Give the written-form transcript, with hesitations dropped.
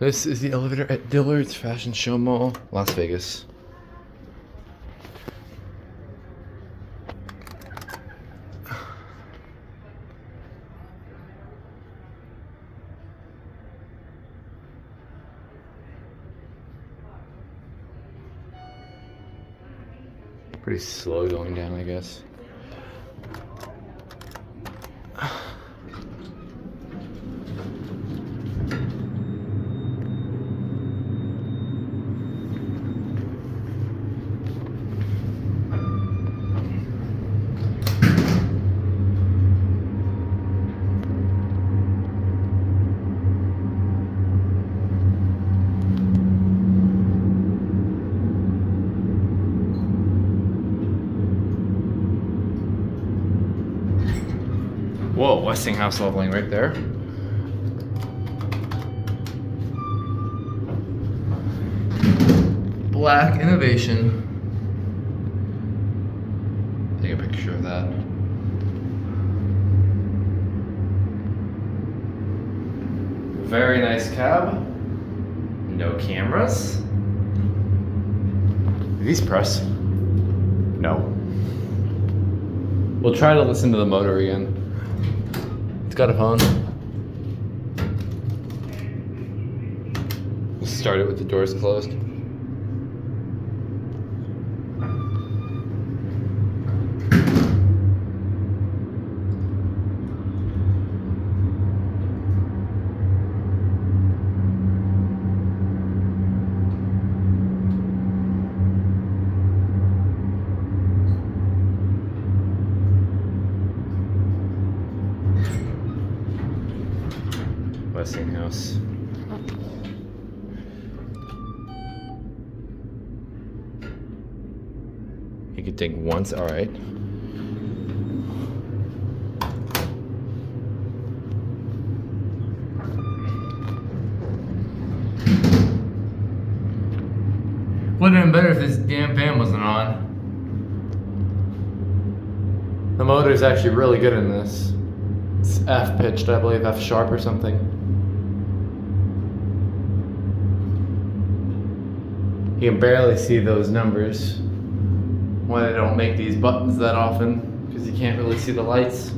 This is the elevator at Dillard's Fashion Show Mall, Las Vegas. Pretty slow going down, I guess. Whoa, Westinghouse leveling right there. Black innovation. Take a picture of that. Very nice cab. No cameras. Do these press? No. We'll try to listen to the motor again. It's got a phone. We'll start it with the doors closed. Westinghouse. You could think once, all right. Would have been better if this damn fan wasn't on. The motor is actually really good in this. It's F pitched, I believe, F sharp or something. You can barely see those numbers. Why they don't make these buttons that often, because you can't really see the lights.